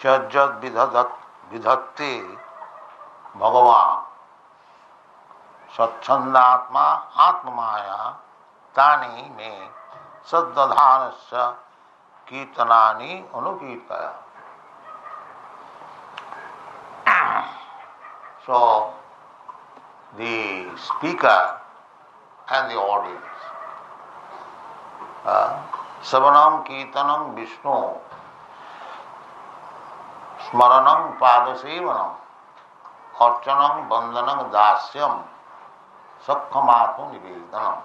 Jajjad vidhatti Bhagavan Satchandatma Atmamaya Tani me Saddadhanasya Kirtanani Anukirtaya. So, the speaker and the audience. Savanam Kirtanam Vishnu Smaranam Padasevanam Archanam Bandhanam Dasyam Sakkhamatma Nivedanam.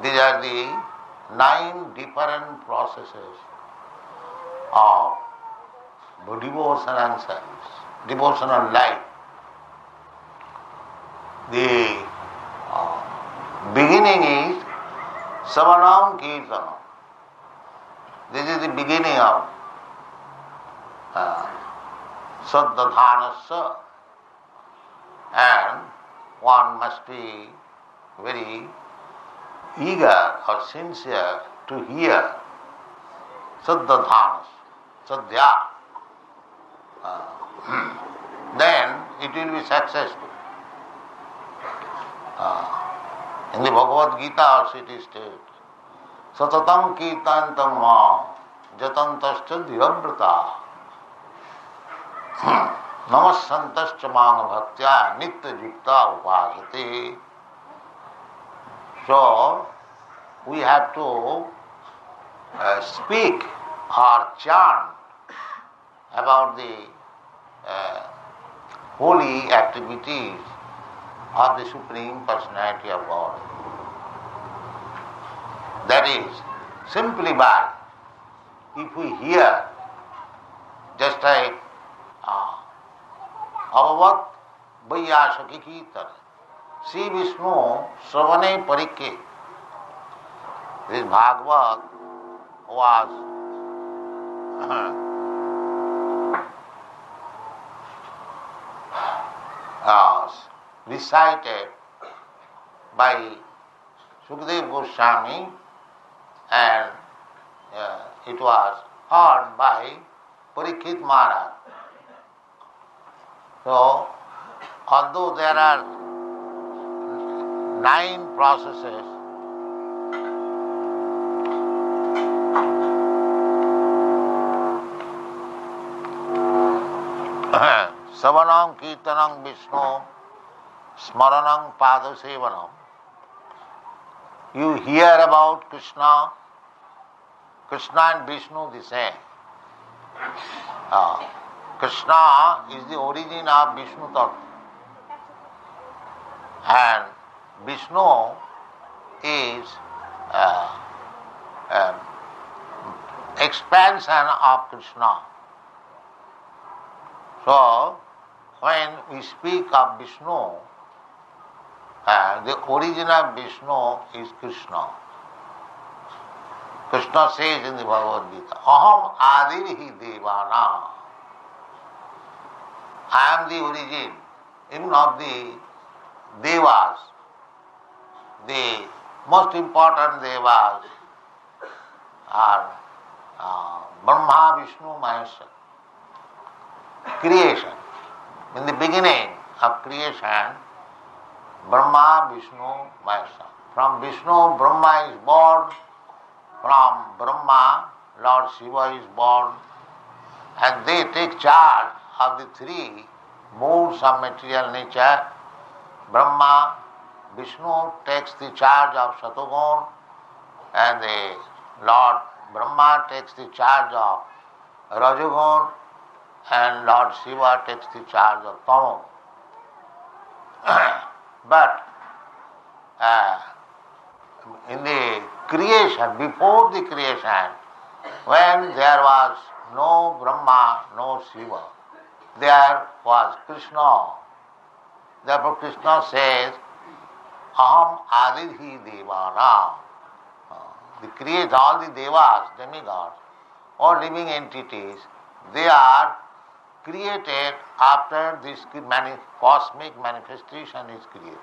These are the 9 different processes of devotional service, devotional life. The beginning is Savanam Kirtanam. This is the beginning of Saddadhanasya, and one must be very eager or sincere to hear Saddadhanas, Sadhya. Then it will be successful. In the Bhagavad Gita also it is stated, Satatam Kirtantam ma jatantascha dhiravrata namasantascha manga bhaktya nitya jukta upasate. So, we have to speak or chant about the holy activities of the Supreme Personality of God. That is, simply by, if we hear, just like Avavat Vaiyasaki Kirtan, Sri Vishnu Sravane Parike. This Bhagavad was recited by Sukadeva Goswami, and it was heard by Parikshit Maharaj. So, although there are 9 processes, Savanam Kirtanam Vishnu Smaranam Padasevanam. You hear about Krishna, Krishna and Vishnu the same. Krishna is the origin of Vishnu Tattva, and Vishnu is expansion of Krishna. So, when we speak of Vishnu, the origin of Vishnu is Krishna. Krishna says in the Bhagavad Gita, Aham Adivihi Devana. I am the origin even of the Devas. The most important Devas are Brahma, Vishnu, Maheshwara. Creation. In the beginning of creation, Brahma, Vishnu, Maheshwara. From Vishnu, Brahma is born. From Brahma, Lord Shiva is born. And they take charge of the 3 modes of material nature. Brahma, Vishnu takes the charge of Satogun, and the Lord Brahma takes the charge of Rajagun, and Lord Shiva takes the charge of Tamogun. But in the creation, before the creation, when there was no Brahma, no Shiva, there was Krishna. Therefore Krishna says, Aham Adihi Devana. The create all the devas, demigods, or living entities, they are created after this cosmic manifestation is created.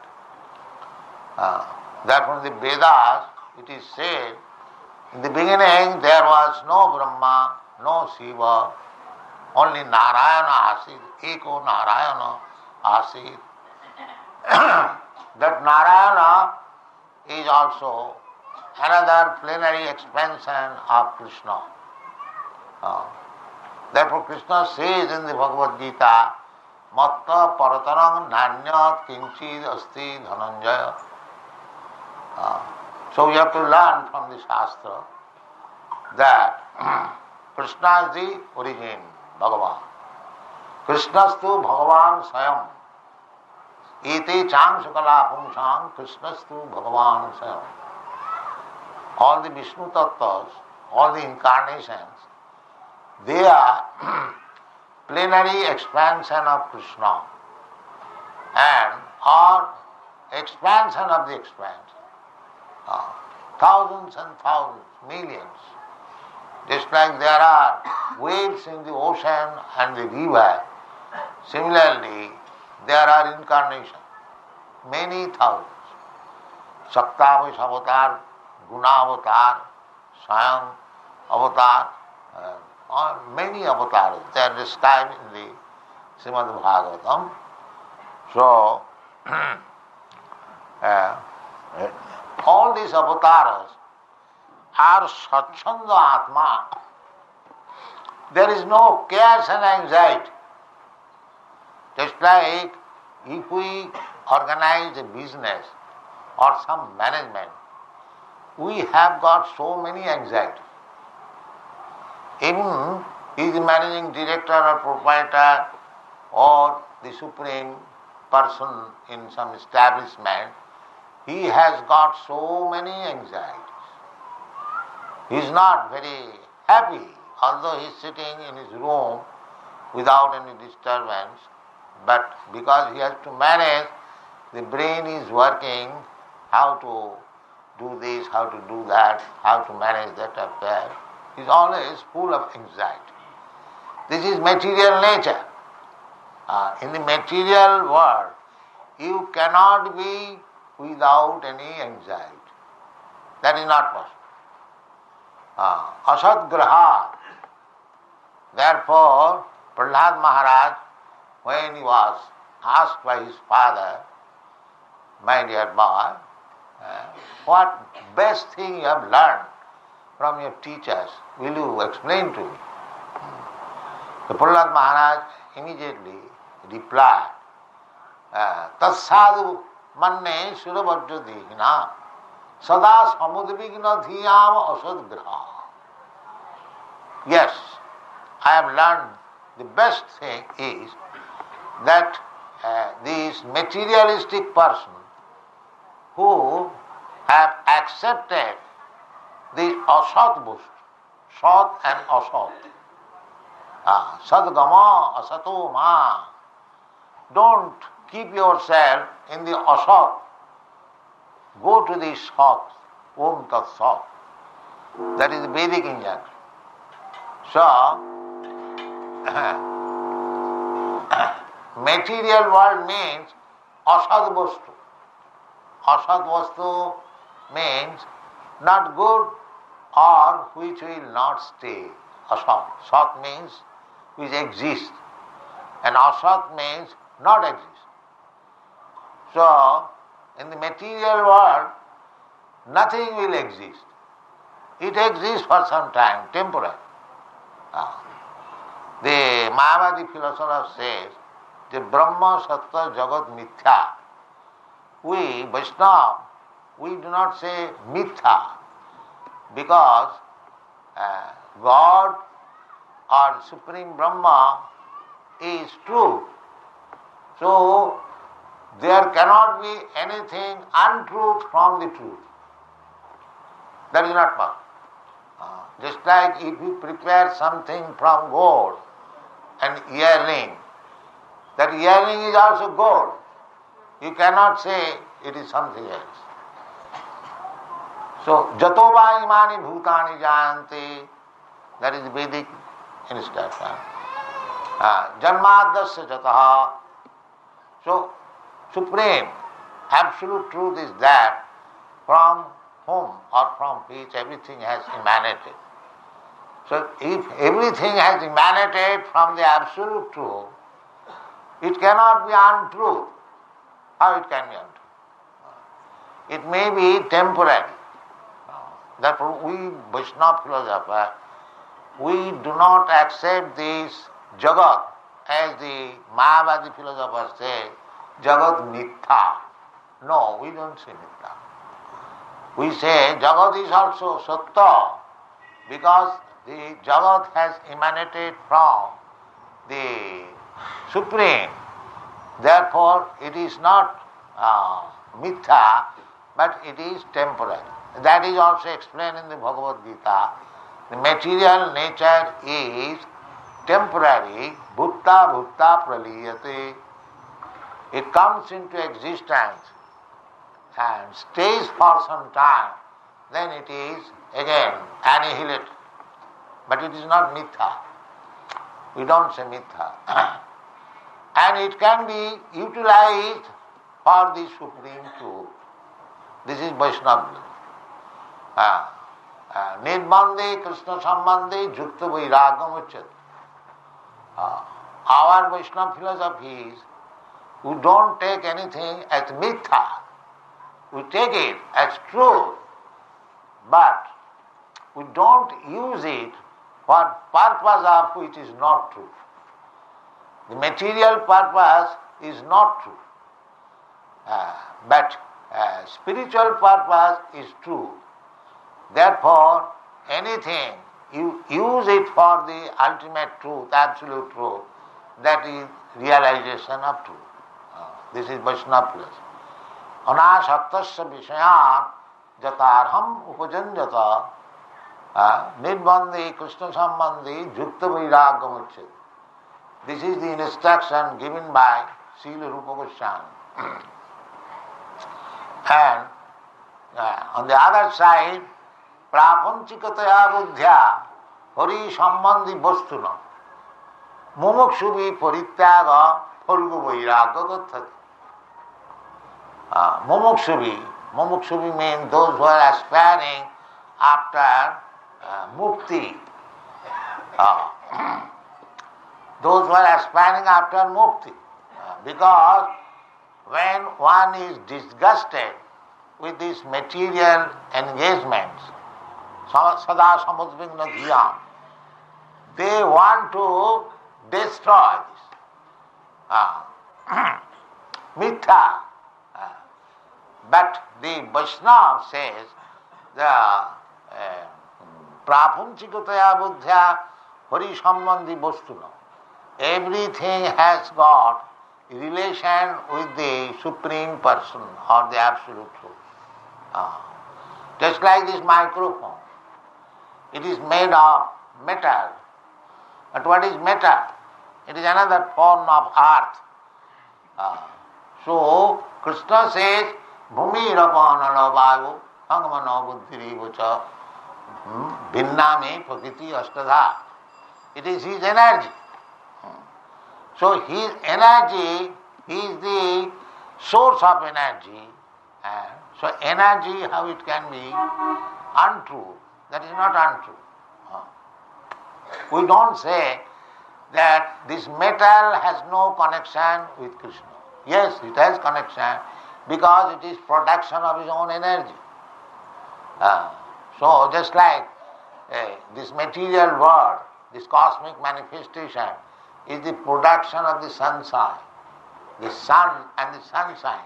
Therefore in the Vedas it is said, in the beginning there was no Brahma, no Shiva, only Narayana Asit, Eko Narayana Asit. That Narayana is also another plenary expansion of Krishna. Therefore Krishna says in the Bhagavad Gita, Matta paratarang nanyat kinchid asti dhananjaya. So we have to learn from the Shastra that Krishna is the origin, Bhagavan. Krishnastu Bhagavan Sayam. Iti chang sukala pumsang Krishnastu Bhagavan Sayam. All the Vishnu Tattvas, all the incarnations, they are plenary expansion of Krishna and are expansion of the expansion. Thousands and thousands, millions. Just like there are waves in the ocean and the river, similarly there are incarnations, many thousands. Saktavish avatar, Guna avatar, Swayam avatar, many avatars. They are described in the Srimad Bhagavatam. So, all these avatars are Satchanda Atma. There is no cares and anxiety. Just like if we organize a business or some management, we have got so many anxieties. Even he is the managing director or proprietor or the supreme person in some establishment, he has got so many anxieties. He is not very happy, although he is sitting in his room without any disturbance, but because he has to manage, the brain is working how to do this, how to do that, how to manage that affair. He is always full of anxiety. This is material nature. In the material world, you cannot be without any anxiety. That is not possible. Asat graha. Therefore, Prahlad Maharaj, when he was asked by his father, my dear boy, what best thing you have learned from your teachers, will you explain to me? The Prahlad Maharaj immediately replied, Tatsadu manne suravajjadihina sada samudvigna dhiyam asadgraha. Yes, I have learned the best thing is that this materialistic person who have accepted the asat boost, sat and asat, sadgama asato ma, don't keep yourself in the asat, go to the sat, om tat sat. That is the Vedic injunction. So, material world means asad vastu. Asad vastu means not good or which will not stay. Asat. Sat means which exists. And asat means not exist. So, in the material world, nothing will exist. It exists for some time, temporary. The Mayavadi philosopher says, the Brahma, Sattva, Jagat, Mithya. We, Vaishnava, we do not say Mithya because God or Supreme Brahma is truth. So, there cannot be anything untruth from the truth. That is not possible. Just like if you prepare something from gold, an earring, that earring is also gold. You cannot say it is something else. So, jato va imani bhutani janti, that is Vedic instruction. Janmadasya jataha. So, supreme, absolute truth is that from whom or from which everything has emanated. So if everything has emanated from the absolute truth, it cannot be untruth. How it can be untruth? It may be temporary. Therefore we Vaishnava philosophers, we do not accept this Jagat, as the Mayavadi philosophers say, Jagat Mithya. No, we don't say Mithya. We say Jagat is also Sattva, because the Jagat has emanated from the Supreme. Therefore it is not Mithya, but it is temporary. That is also explained in the Bhagavad Gita. The material nature is temporary, bhutta bhutta praliyate. It comes into existence and stays for some time, then it is again annihilated. But it is not mithya. We don't say mithya. And it can be utilized for the supreme truth. This is Vaishnava. Nirbandhe Krishna Sambandhe Jukta Vairagam Uchyate. Our Vaishnava philosophy is, we don't take anything as mithya. We take it as truth, but we don't use it for purpose of which is not true. The material purpose is not true, but spiritual purpose is true. Therefore, anything, you use it for the ultimate truth, absolute truth, that is realization of truth. This is Vaishnava philosophy. Anasaktasya vishayan jatarham upajanjata nirbandhe Krishna sambandhe jukta vairagam uchyate. This is the instruction given by Srila Rupa Goswami. And on the other side, prapanchikataya buddhya hari sambandhi vastuna mumukshubhi parityaga phalgu vairagya gathati. Mumukshubhi means those who are aspiring after mukti. Those who are aspiring after mukti. Because when one is disgusted with these material engagements, sada samudvigna dhiyam, they want to destroy this. Mithya. But the Vaishnava says the prapanchikataya buddhya hari sambandhi vastuna. Everything has got relation with the Supreme Person or the Absolute Truth. Just like this microphone. It is made of metal. But what is metal? It is another form of earth. So Krishna says, Bhumi rapanala vayu hangamana buddhirivacha bhinname prakriti ashtadha. It is his energy. So his energy is the source of energy. So energy, how it can be untrue? That is not untrue. We don't say that this metal has no connection with Krishna. Yes, it has connection because it is production of his own energy. So just like this material world, this cosmic manifestation is the production of the sunshine. The sun and the sunshine.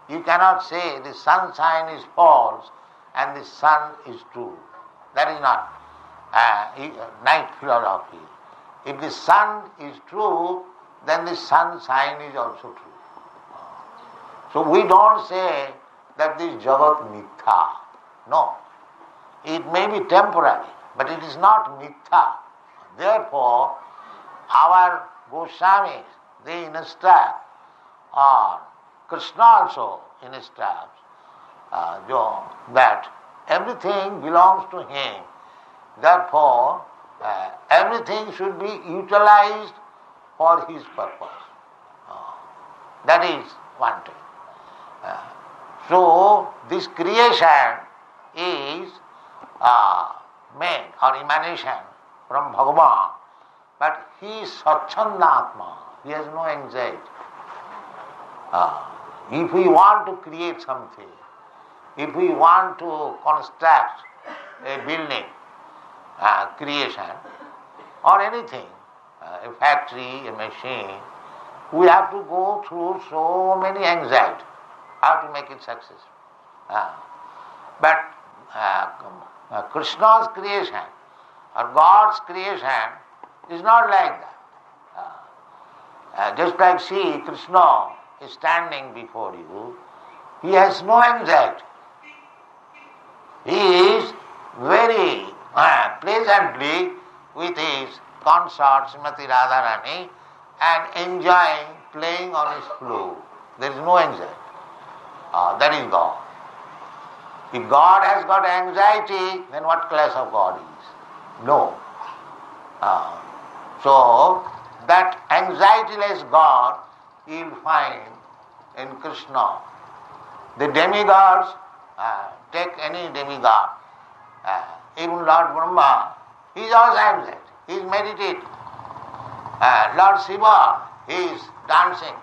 You cannot say the sunshine is false and the sun is true. That is not night philosophy. If the sun is true, then the sunshine is also true. So we don't say that this Jagat mithya. No. It may be temporary, but it is not mithya. Therefore, our Goswamis, they instruct, or Krishna also instructs, that everything belongs to him. Therefore, everything should be utilized for his purpose. That is one thing. So, this creation is made, or emanation from Bhagavan. But he is Satchandatma. He has no anxiety. If we want to create something, if we want to construct a building, creation, or anything, a factory, a machine, we have to go through so many anxieties how to make it successful. But Krishna's creation or God's creation is not like that. Just like see, Krishna is standing before you, he has no anxiety. He is very pleasantly with his consort Srimati Radharani and enjoying playing on his flute. There is no anxiety. That is God. If God has got anxiety, then what class of God is? No. So, that anxietyless God you will find in Krishna. The demigods, take any demigod, even Lord Brahma, he is also anxiety, he is meditating. Lord Shiva, he is dancing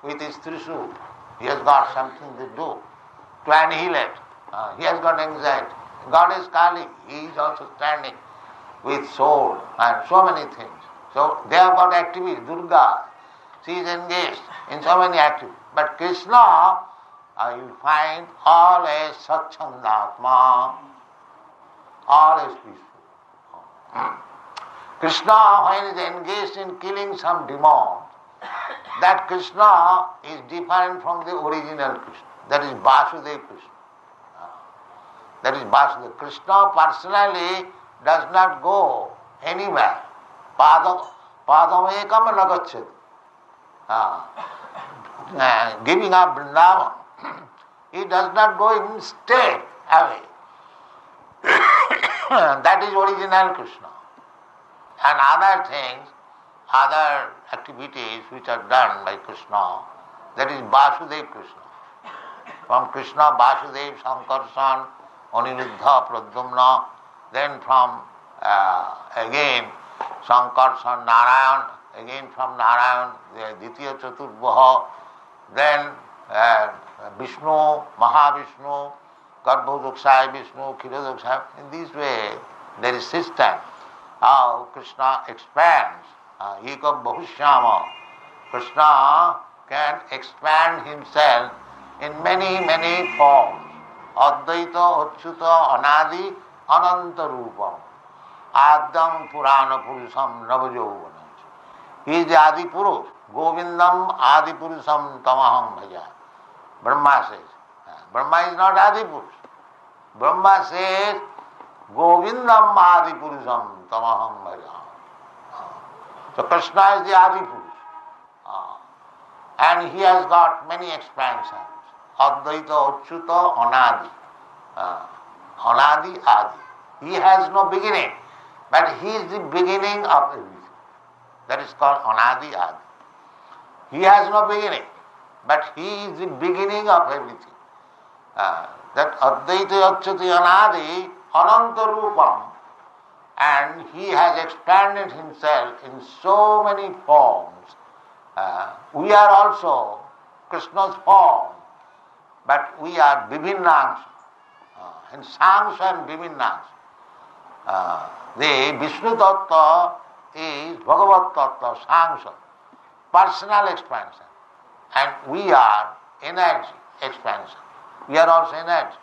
with his Trishul. He has got something to do to annihilate. He has got anxiety. Goddess Kali, he is also standing with sword and so many things. So they have got activities. Durga, she is engaged in so many activities. But Krishna, you will find all is Satchandatma, all is peaceful. Krishna, when he is engaged in killing some demons, that Krishna is different from the original Krishna. That is Vasudeva Krishna. That is Vasudeva. Krishna personally does not go anywhere. Padam ekam nagacchati. Giving up Vrindavan, he does not go, even stay away. That is original Krishna. And other things, other activities which are done by Krishna, that is Vasudeva Krishna. From Krishna, Vasudeva, Sankarsan, Aniruddha, Pradyumna, then from again Sankarsan, Narayan, again from Narayan, Ditiya Chaturbaha, then Vishnu, Mahavishnu, Garbhodaksaya Vishnu, Khirodaksaya. In this way, there is system how Krishna expands. Ekam Bahushyama. Krishna can expand himself in many, many forms. Advaita, Achyuta, Anadi, Ananta Rupam. Adam Purana Purusam Navajovana. He is the Adi Purush. Govindam Adi Purusham Tamaham Bhaja. Brahma says. Brahma is not Adi Purush. Brahma says, Govindam Adi Purusham Tamaham Bhaja. So Krishna is the Adi Purush. And he has got many expansions. Advaita, Achyuta, Anadi. Anadi, Adi. He has no beginning, but he is the beginning of everything. That is called Anadi Adi. He has no beginning, but he is the beginning of everything. That Advaita Achyuti Anadi Ananta Rupam, and he has expanded himself in so many forms. We are also Krishna's form, but we are Bibhinnans. And Sangsha and Bibhinnans. The Vishnu Tattva is Bhagavat Tattva, Sangsha, personal expansion. And we are energy expansion. We are also energy.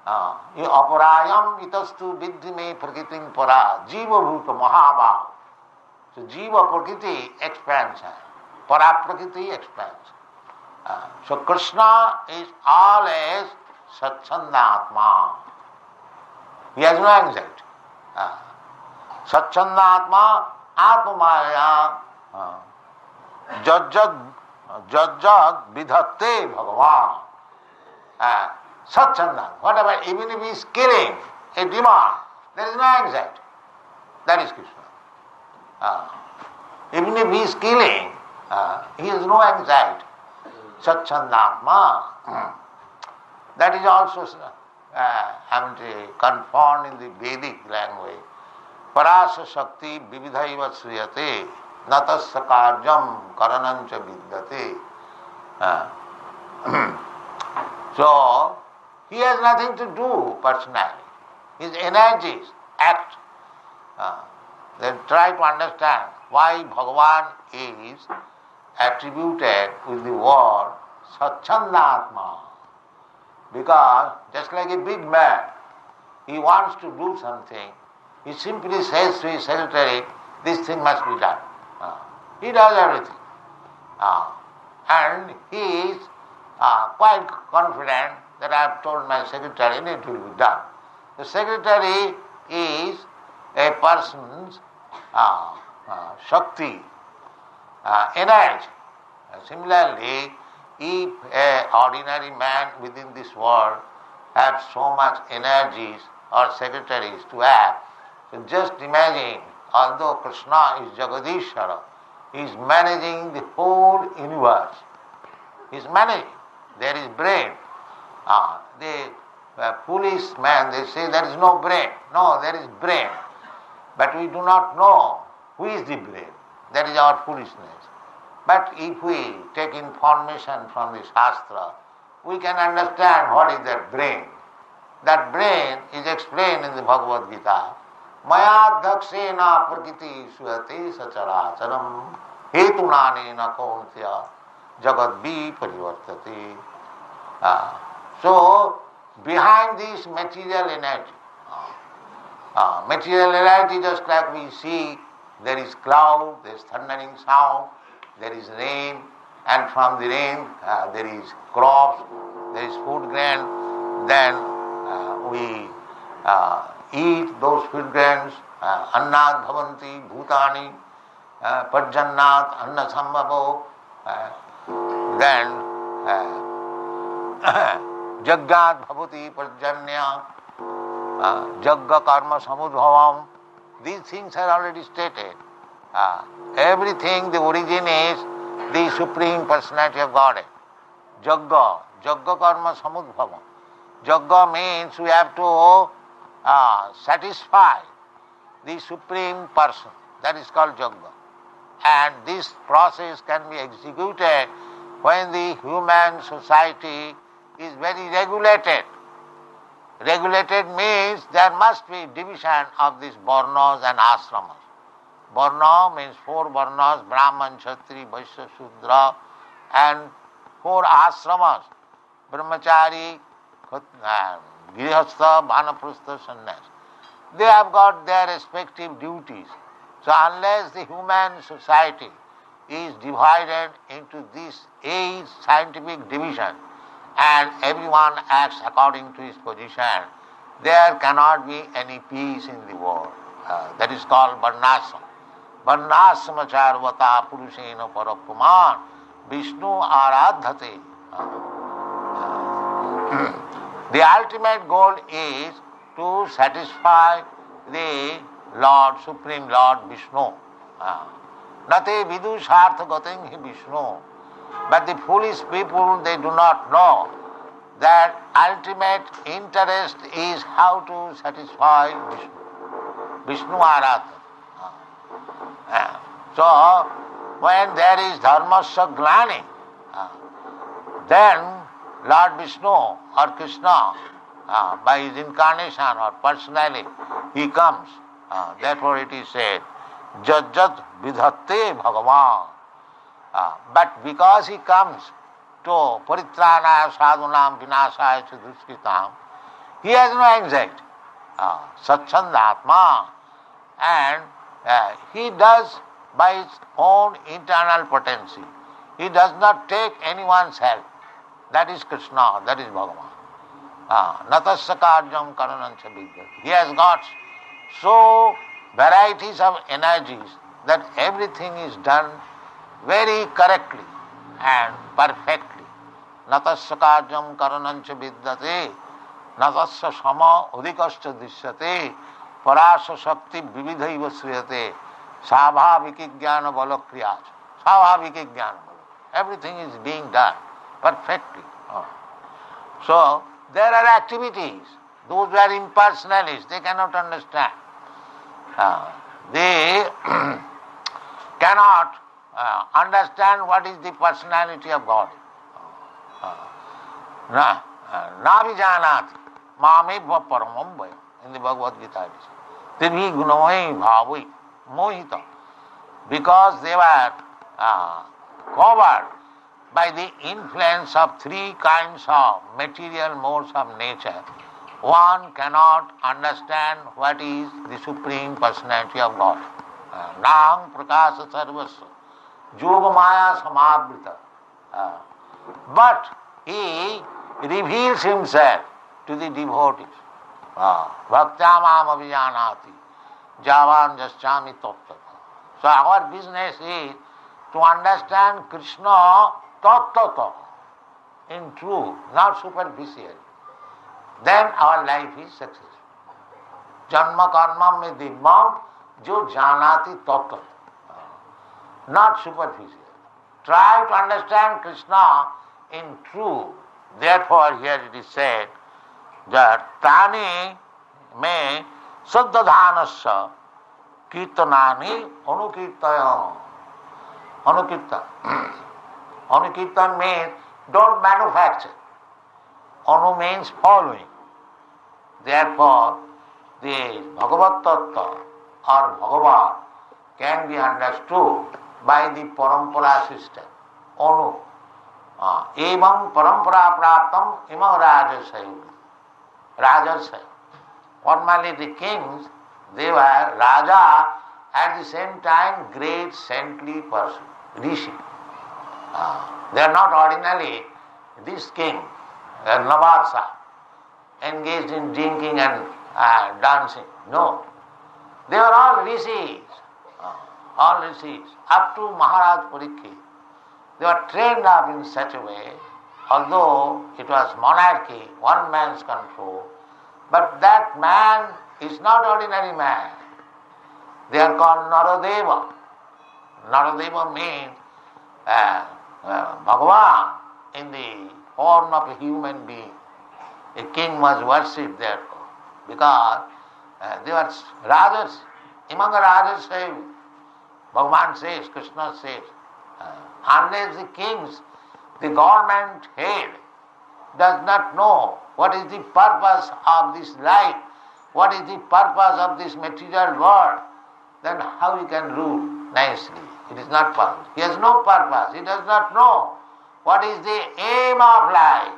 Aparayam itastu viddhime prakritim para, jiva bhuta mahabhav. So jiva prakriti expansion, para prakriti expansion. So Krishna is always Satchandatma. He has no anxiety. Satchandatma Atmamaya Jajjad Vidhatte Bhagavan. Satchandatma. Whatever, even if he is killing a demon, there is no anxiety. That is Krishna. Even if he is killing, he has no anxiety. Satchandatma. That is also confirmed in the Vedic language. Parasa Shakti Vividhaiva Sriyate Natasya Karyam Karanancha Vidyate. So, he has nothing to do personally. His energies act. Then try to understand why Bhagavan is attributed with the word Satchandatma. Because just like a big man, he wants to do something, he simply says to his secretary, this thing must be done. He does everything. And he is quite confident that I have told my secretary and it will be done. The secretary is a person's Shakti, energy. Similarly, if an ordinary man within this world has so much energies or secretaries to act, so just imagine, although Krishna is Jagadishwara, he is managing the whole universe. He is managing. There is brain. The policeman, they say there is no brain. No, there is brain. But we do not know who is the brain. That is our foolishness. But if we take information from the Shastra, we can understand what is that brain. That brain is explained in the Bhagavad Gita. Maya dhakshena prakriti suyate sacharacharam hetunanena kauntya jagadvi parivartate. So, behind this material energy, just like we see, there is cloud, there is thundering sound, there is rain, and from the rain there is crops, there is food grain, then we eat those food grains, annat bhavanti bhutani, parjannat anna sambhavo, then jaggat bhavati parjanya, jagga karma samudbhavam. These things are already stated. Everything, the origin is the Supreme Personality of Godhead. Jagga karma samudbhavam. Jagga means we have to satisfy the Supreme Person. That is called Jagga. And this process can be executed when the human society is very regulated. Regulated means there must be division of these varnas and ashramas. Varna means 4 varnas, Brahman, Kshatri, Vaishya, Shudra, and 4 ashramas, Brahmachari, Grihastha, Vanaprastha, Sannyas. They have got their respective duties. So unless the human society is divided into this 8 scientific division, and everyone acts according to his position, there cannot be any peace in the world. That is called Varnasam. Varnasama charvata purushena parapuman Vishnu aradhate. The ultimate goal is to satisfy the Lord, Supreme Lord Vishnu. Nate vidushartha gating hi Vishnu. But the foolish people, they do not know that ultimate interest is how to satisfy Vishnu. Vishnu Aradha. So, when there is dharmasya glani, then Lord Vishnu or Krishna, by his incarnation or personally, he comes. Therefore it is said, Jajjat vidhatte Bhagavan. But because he comes to paritranaya sadhunam vinasaya dushkitam, he has no anxiety. Satchandatma. And he does by his own internal potency. He does not take anyone's help. That is Krishna, that is Bhagavan. Natasya karyam karanancha vidyate. He has got so varieties of energies that everything is done very correctly and perfectly. Natasya karyam karanancha vidyate, natasya sama udikascha dishyate, parasa shakti vividhaiva sriyate, svabhaviki jnana balakriyaj. Svabhaviki jnana balakriyaj. Everything is being done perfectly. So, there are activities. Those who are impersonalists, they cannot understand. they cannot understand what is the personality of God. Na vijanati mameva paramam vayam. In the Bhagavad Gita it is. Tibhi gunamai bhavai mohita. Because they were covered by the influence of three kinds of material modes of nature, one cannot understand what is the Supreme Personality of God. Nang prakasa sarvasya yoga maya samavrita. But he reveals himself to the devotees. Bhaktyamam abhijanati javan jaschami tattva. So our business is to understand Krishna tattva in truth, not superficially. Then our life is successful. Janma karma mein divyam jo janati tattva. Not superficial. Try to understand Krishna in truth. Therefore here it is said that tani me saddadhanasya kirtanani anukirtaya. Anukirtan. Anukirtan means don't manufacture. Anu means following. Therefore, the Bhagavad Tattva or Bhagavan can be understood by the parampara system. Anu. Evam parampara praptam imam rajasaya. Rajasaya. Formerly the kings, they were Raja, at the same time great saintly person, Rishi. They are not ordinarily this king, Navarsa, engaged in drinking and dancing. No. They were all rishis. All rishis. Up to Maharaj Parikshit. They were trained up in such a way, although it was monarchy, one man's control, but that man is not ordinary man. They are called Naradeva. Naradeva means Bhagavan in the form of a human being. A king was worshipped therefore, because they were Rajas. Among the Rajas, Bhagavan says, Krishna says, unless the kings, the government head, does not know what is the purpose of this life, what is the purpose of this material world, then how he can rule nicely? It is not possible. He has no purpose. He does not know what is the aim of life.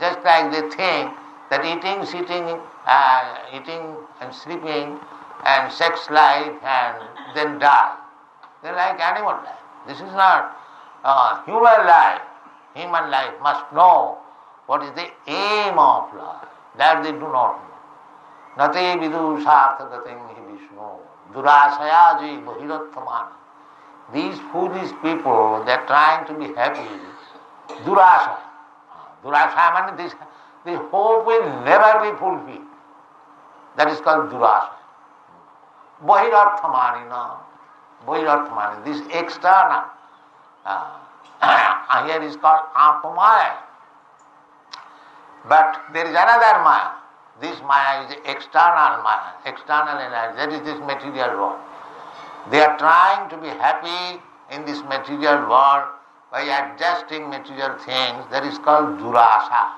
Just like they think that eating, sitting, eating and sleeping and sex life and then die. They like animal life. This is not human life. Human life must know what is the aim of life. That they do not know. Nate vidu sarthagatim hi Vishnu durashayaji bahirattamani. These foolish people, they are trying to be happy. Durasha. Durasha means the hope will never be fulfilled. That is called durasha. Bahirarthamani na. Bahirarthamani. This external. Here is called Atmaya. But there is another Maya. This Maya is external Maya, external energy. That is this material world. They are trying to be happy in this material world by adjusting material things. That is called durasha.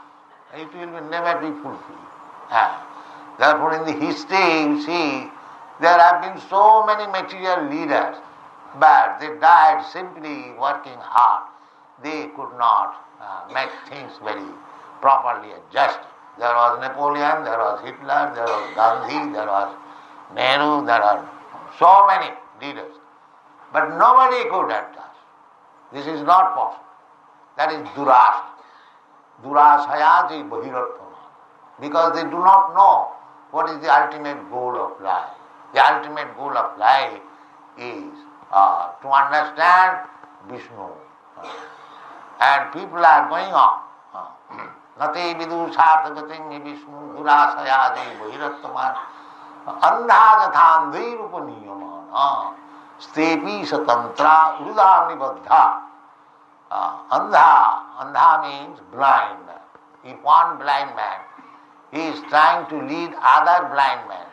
It will never be fulfilled. Therefore in the history you see there have been so many material leaders, but they died simply working hard. They could not make things very properly adjusted. There was Napoleon, there was Hitler, there was Gandhi, there was Nehru, there are so many leaders. But nobody could adjust. This is not possible. That is durasha. Durashayati bahirattama. Because they do not know what is the ultimate goal of life. The ultimate goal of life is to understand Vishnu. And people are going on. Nate vidu sarthagatim hi Vishnu durashayati bahirattama andha jathandhi rupaniyamana stepi satantra udami baddha. Andha means blind. If one blind man is trying to lead other blind men,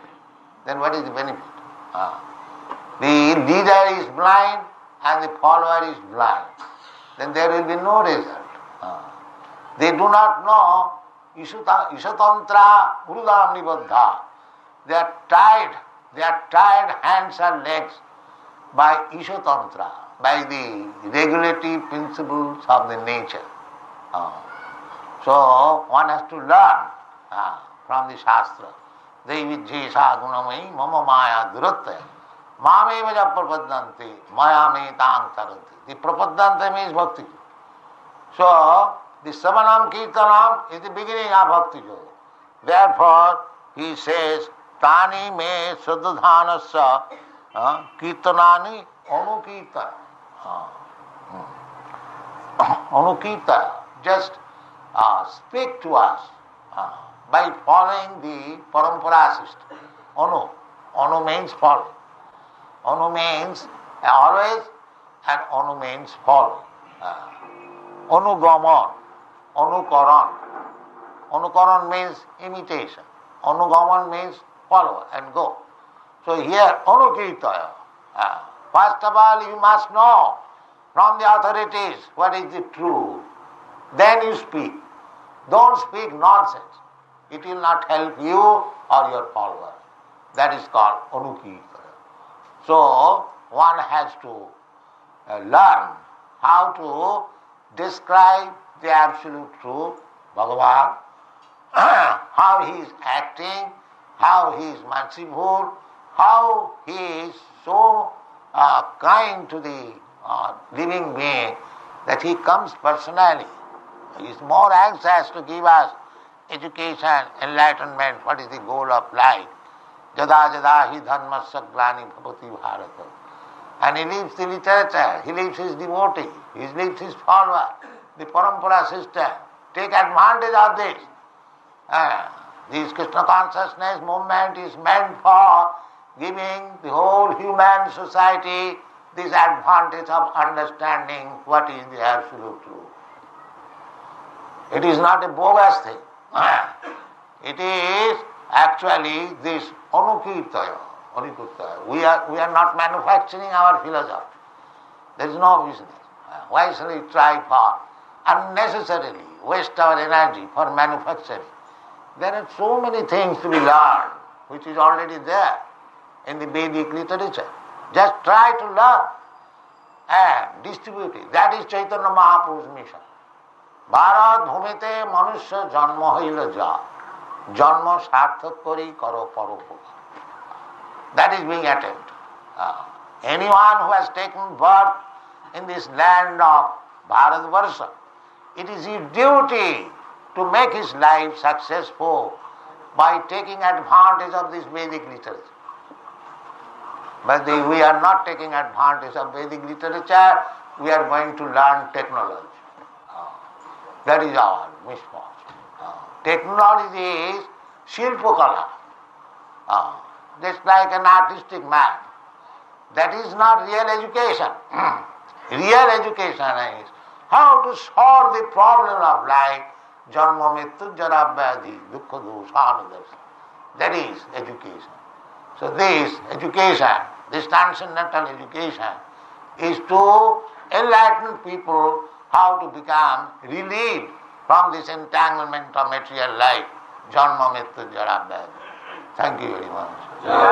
then what is the benefit? The leader is blind and the follower is blind. Then there will be no result. They do not know Ishatantra Urudam Nibaddha. They are tied hands and legs by Ishatantra, by the regulative principles of the nature. So one has to learn from the Shastra. Devi Jesha Gunamai Mama Maya Durattaya Mame Vaja Prapaddante Maya Me Tang Taranti. The Prapaddante means Bhakti. So the Samanam Kirtanam is the beginning of Bhakti Yoga. Therefore he says Tani Me Sadhadhanasya Kirtanani Anukirtana. Anukirtana. Just speak to us by following the parampara system. Anu means follow. Anu means always, and anu means follow. Anugaman, anukaran. Anukaran means imitation. Anugaman means follow and go. So here, anukirtaya. First of all, you must know from the authorities what is the truth. Then you speak. Don't speak nonsense. It will not help you or your followers. That is called anukirtaya. So one has to learn how to describe the absolute truth, Bhagavan, how he is acting, how he is merciful, how he is so kind to the living being that he comes personally. He is more anxious to give us education, enlightenment, what is the goal of life. Jada jada hi dharmasya glani bhavati bharata. And he leaves the literature, he leaves his devotee, he leaves his follower, the parampara system. Take advantage of this. This Krishna consciousness movement is meant for giving the whole human society this advantage of understanding what is the absolute truth. It is not a bogus thing. It is actually this anukirtaya. We are not manufacturing our philosophy. There is no business. Why shall we try for unnecessarily waste our energy for manufacturing? There are so many things to be learned which is already there in the Vedic literature. Just try to learn and distribute it. That is Chaitanya Mahaprabhu's mission. Bharat bhumite manusya janma haila ja. Janma sarthak kari karo paropokar. That is being attempted. Anyone who has taken birth in this land of Bharatvarsha, it is his duty to make his life successful by taking advantage of this Vedic literature. But we are not taking advantage of Vedic literature, we are going to learn technology. That is our misfortune. Technology is Shilpakala. Just like an artistic man. That is not real education. Real education is how to solve the problem of life. Janma mrityu jara vyadhi dukkha doshanudarshana. That is education. So this education, this transcendental education, is to enlighten people how to become relieved from this entanglement of material life. Janma mrityu jara vyadhi. Thank you very much.